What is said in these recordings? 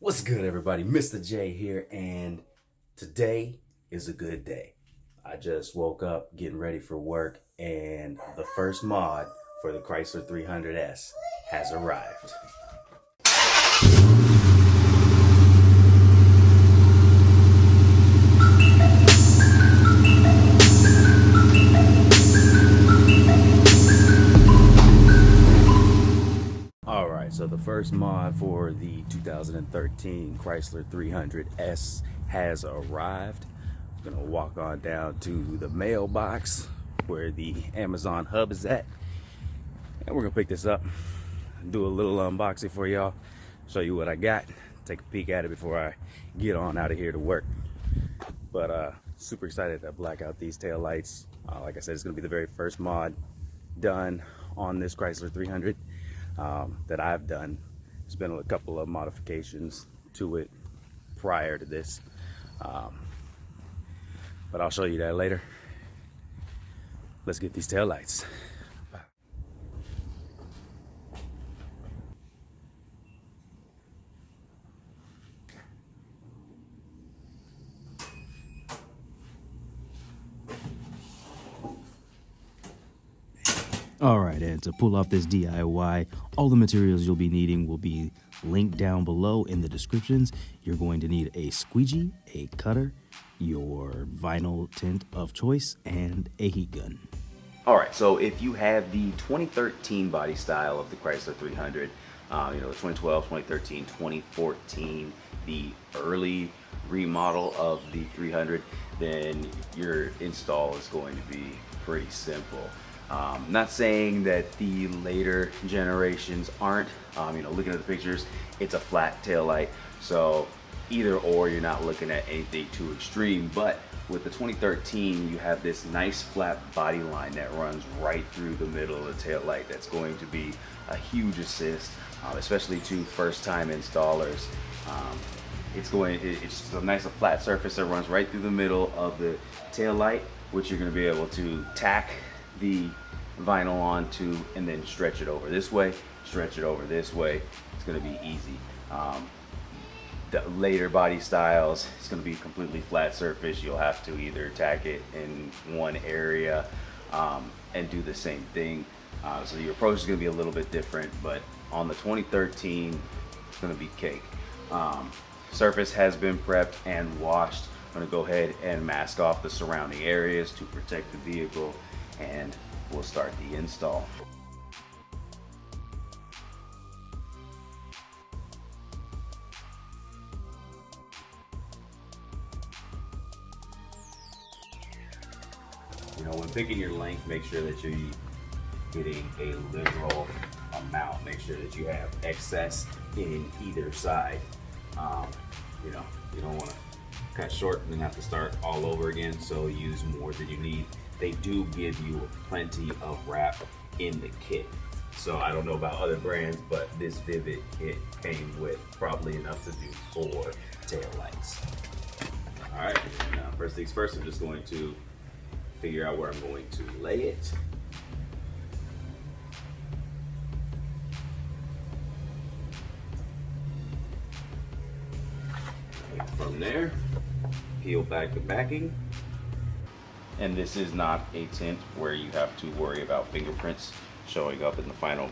What's good, everybody? Mr. J here, and today is a good day. I just woke up getting ready for work, and the first mod for the Chrysler 300S has arrived. Alright, so the first mod for the 2013 Chrysler 300S has arrived. I'm gonna walk on down to the mailbox where the Amazon hub is at, and we're gonna pick this up, do a little unboxing for y'all, show you what I got, take a peek at it before I get on out of here to work. But super excited to black out these tail lights. Like I said, it's gonna be the very first mod done on this Chrysler 300 that I've done. There's been a couple of modifications to it prior to this, but I'll show you that later. Let's get these tail lights. Alright, and to pull off this DIY, all the materials you'll be needing will be linked down below in the descriptions. You're going to need a squeegee, a cutter, your vinyl tint of choice, and a heat gun. Alright, so if you have the 2013 body style of the Chrysler 300, the 2012, 2013, 2014, the early remodel of the 300, then your install is going to be pretty simple. Not saying that the later generations aren't. Looking at the pictures, it's a flat tail light, so either or, you're not looking at anything too extreme. But with the 2013, you have this nice flat body line that runs right through the middle of the tail light. That's going to be a huge assist, especially to first-time installers. It's just a nice flat surface that runs right through the middle of the tail light, which you're going to be able to tack the vinyl onto and then stretch it over this way, stretch it over this way. It's going to be easy. The later body styles, it's going to be completely flat surface. You'll have to either tack it in one area and do the same thing. So your approach is going to be a little bit different, but on the 2013, it's going to be cake. Surface has been prepped and washed. I'm going to go ahead and mask off the surrounding areas to protect the vehicle, and we'll start the install. When picking your length, make sure that you're getting a liberal amount. Make sure that you have excess in either side. You don't want to cut short and then have to start all over again, so use more than you need. They do give you plenty of wrap in the kit. So I don't know about other brands, but this Vivid kit came with probably enough to do 4 tail lights. All right, now first things first, I'm just going to figure out where I'm going to lay it. From there, peel back the backing. And this is not a tint where you have to worry about fingerprints showing up in the final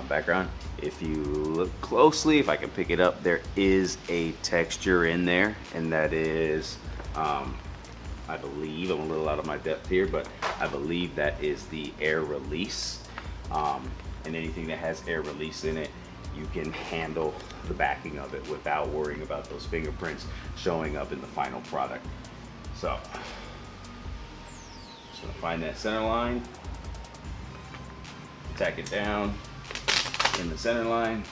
background. If you look closely, if I can pick it up, there is a texture in there, and that is, I believe, I'm a little out of my depth here, but I believe that is the air release. And anything that has air release in it, you can handle the backing of it without worrying about those fingerprints showing up in the final product. So, just gonna find that center line, tack it down in the center line.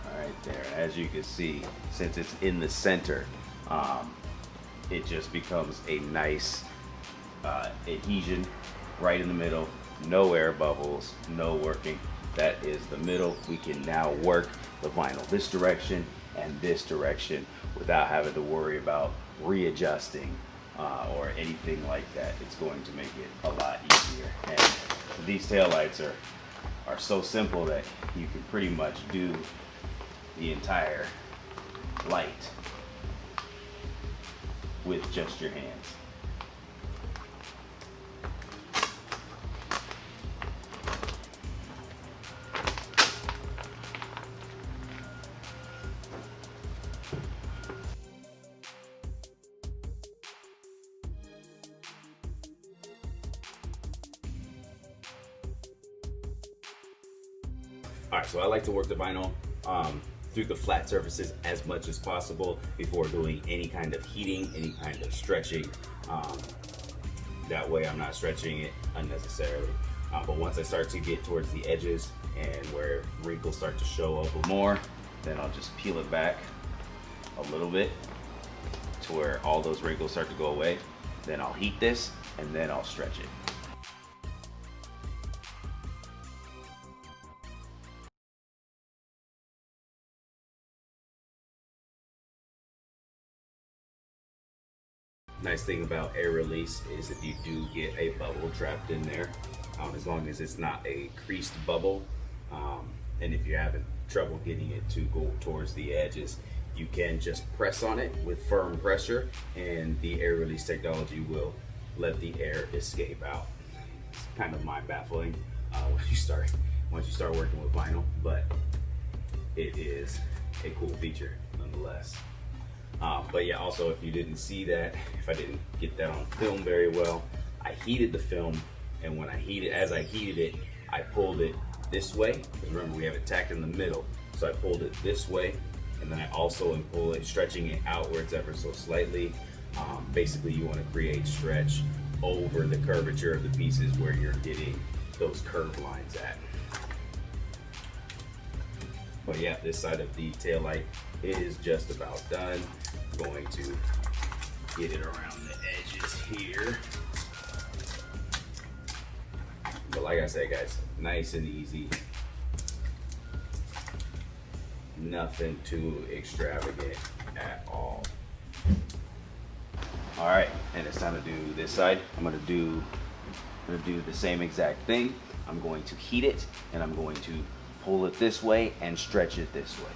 All right, there. As you can see, since it's in the center, it just becomes a nice adhesion right in the middle. No air bubbles, no working. That is the middle. We can now work the vinyl this direction and this direction without having to worry about readjusting or anything like that. It's going to make it a lot easier. And these taillights are are so simple that you can pretty much do the entire light with just your hands. All right, so I like to work the vinyl through the flat surfaces as much as possible before doing any kind of heating, any kind of stretching. That way I'm not stretching it unnecessarily. But once I start to get towards the edges and where wrinkles start to show up more, then I'll just peel it back a little bit to where all those wrinkles start to go away. Then I'll heat this and then I'll stretch it. Nice thing about air release is if you do get a bubble trapped in there, as long as it's not a creased bubble, and if you're having trouble getting it to go towards the edges, you can just press on it with firm pressure and the air release technology will let the air escape out. It's kind of mind baffling once you start working with vinyl, but it is a cool feature nonetheless. But yeah, also if you didn't see that, if I didn't get that on film very well, I heated the film, and when as I heated it, I pulled it this way, because remember we have it tacked in the middle, so I pulled it this way, and then I also am stretching it outwards ever so slightly. Basically you want to create stretch over the curvature of the pieces where you're getting those curved lines at. But yeah, this side of the tail light is just about done. I'm going to get it around the edges here. But like I said, guys, nice and easy. Nothing too extravagant at all. All right, and it's time to do this side. I'm gonna do the same exact thing. I'm going to heat it, and I'm going to pull it this way and stretch it this way.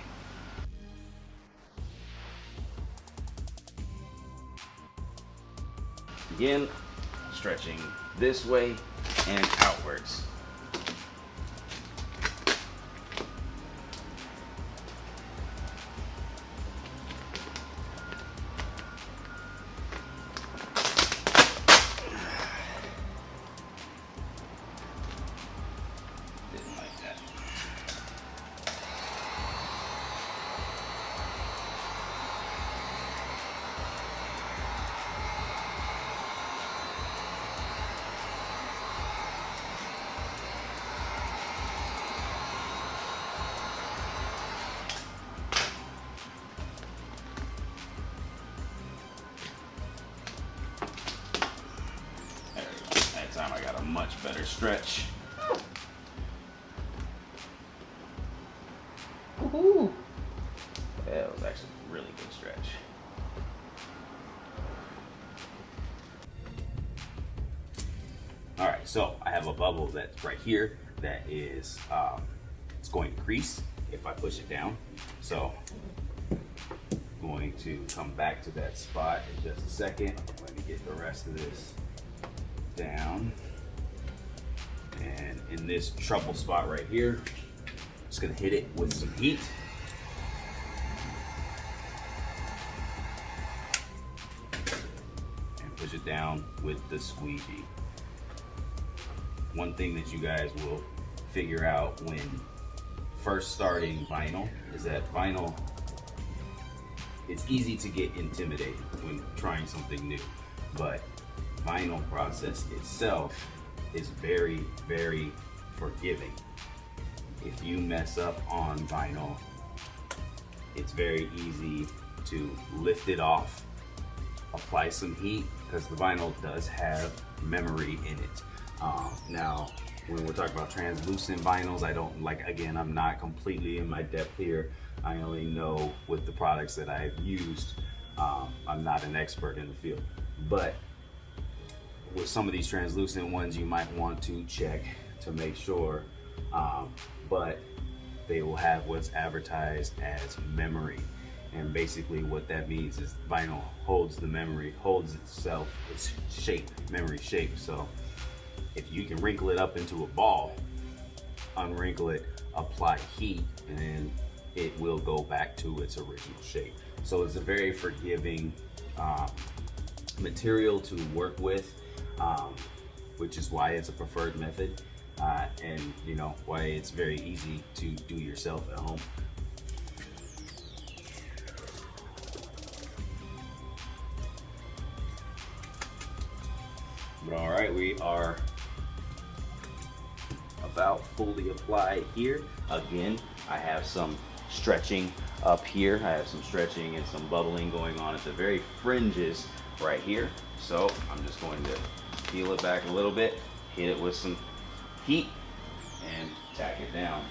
Again, stretching this way and outwards. Didn't like that. Time I got a much better stretch. Woohoo! That was actually a really good stretch. All right, so I have a bubble that's right here that is it's going to crease if I push it down. So I'm going to come back to that spot in just a second. I'm going to get the rest of this down, and in this trouble spot right here, just gonna hit it with some heat. And push it down with the squeegee. One thing that you guys will figure out when first starting vinyl is that vinyl, it's easy to get intimidated when trying something new, but vinyl process itself is very, very forgiving. If you mess up on vinyl, it's very easy to lift it off, apply some heat, because the vinyl does have memory in it. Now, when we're talking about translucent vinyls, I don't like, again, I'm not completely in my depth here. I only know with the products that I've used. I'm not an expert in the field, but with some of these translucent ones, you might want to check to make sure but they will have what's advertised as memory. And basically what that means is vinyl holds the memory, holds itself, its shape, memory shape. So if you can wrinkle it up into a ball, unwrinkle it, apply heat, and then it will go back to its original shape. So it's a very forgiving material to work with, which is why it's a preferred method, and you know why it's very easy to do yourself at home. But all right, we are about fully applied here. Again, I have some stretching up here. I have some stretching and some bubbling going on at the very fringes right here. So I'm just going to peel it back a little bit, hit it with some heat, and tack it down.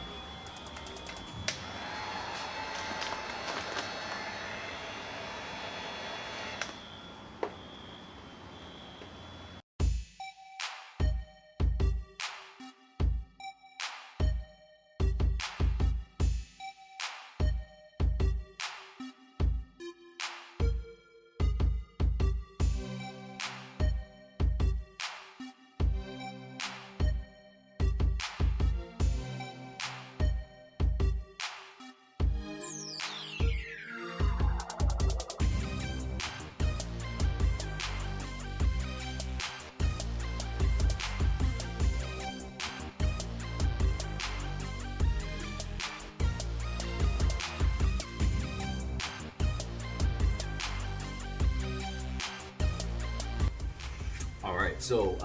All right, so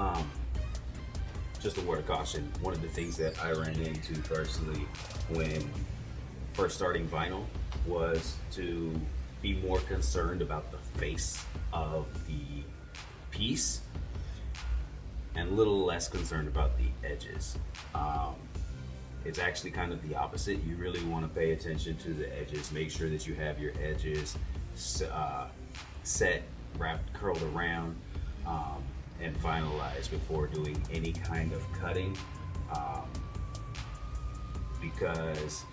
just a word of caution. One of the things that I ran into personally when first starting vinyl was to be more concerned about the face of the piece and a little less concerned about the edges. It's actually kind of the opposite. You really want to pay attention to the edges. Make sure that you have your edges set, wrapped, curled around, and finalized before doing any kind of cutting, because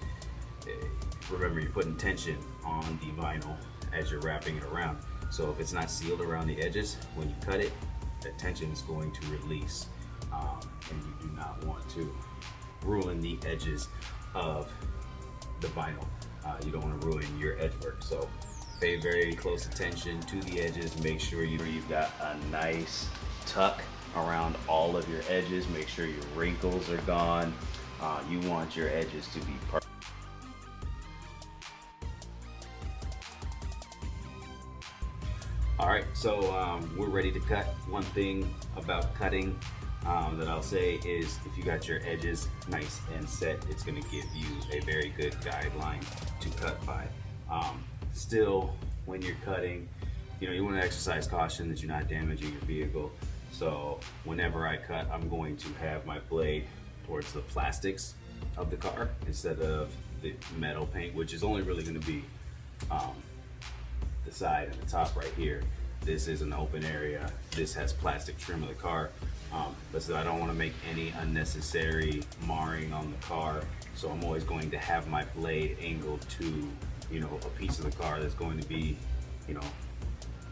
remember, you're putting tension on the vinyl as you're wrapping it around. So if it's not sealed around the edges, when you cut it, the tension is going to release, and you do not want to ruin the edges of the vinyl. You don't want to ruin your edge work. So pay very close attention to the edges. Make sure you've got a nice tuck around all of your edges. Make sure your wrinkles are gone. You want your edges to be perfect. All right, so we're ready to cut. One thing about cutting that I'll say is if you got your edges nice and set, it's gonna give you a very good guideline to cut by. Still, when you're cutting, you want to exercise caution that you're not damaging your vehicle. So whenever I cut, I'm going to have my blade towards the plastics of the car instead of the metal paint, which is only really going to be the side and the top right here. This is an open area. This has plastic trim of the car, but so I don't want to make any unnecessary marring on the car. So I'm always going to have my blade angled to a piece of the car that's going to be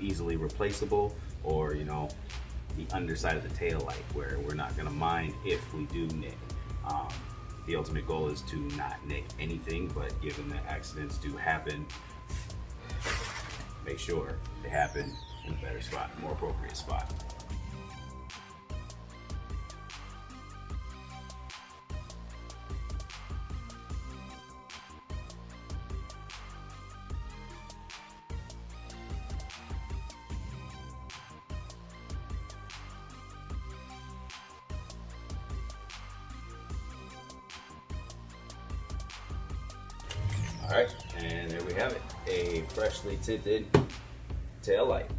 easily replaceable, or the underside of the tail light where we're not going to mind if we do nick. The ultimate goal is to not nick anything, but given that accidents do happen, make sure they happen in a better spot, more appropriate spot. All right, and there we have it, a freshly tinted tail light.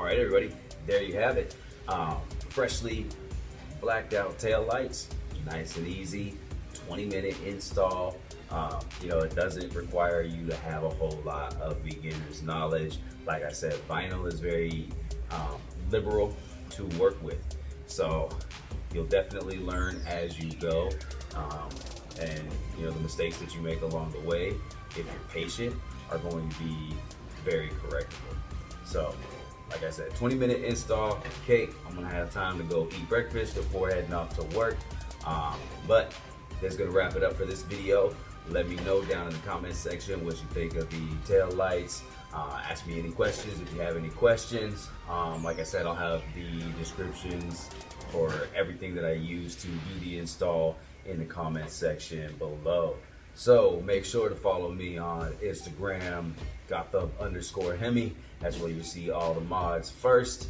All right, everybody, there you have it. Freshly blacked out tail lights, nice and easy, 20-minute install. It doesn't require you to have a whole lot of beginner's knowledge. Like I said, vinyl is very liberal to work with. So you'll definitely learn as you go. And the mistakes that you make along the way, if you're patient, are going to be very correctable. So, like I said, 20-minute install, cake. I'm gonna have time to go eat breakfast before heading off to work. But that's gonna wrap it up for this video. Let me know down in the comment section what you think of the tail lights. Ask me any questions if you have any questions. Like I said, I'll have the descriptions for everything that I use to do the install in the comment section below. So make sure to follow me on Instagram, Gotham_Hemi. That's where you see all the mods first.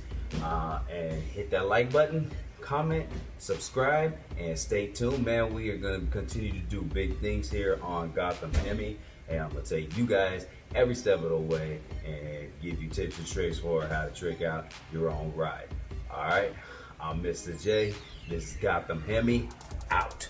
And hit that like button, comment, subscribe, and stay tuned, man. We are going to continue to do big things here on Gotham Hemi, and I'm going to take you guys every step of the way and give you tips and tricks for how to trick out your own ride. All right, I'm Mr. J. This is Gotham Hemi, out.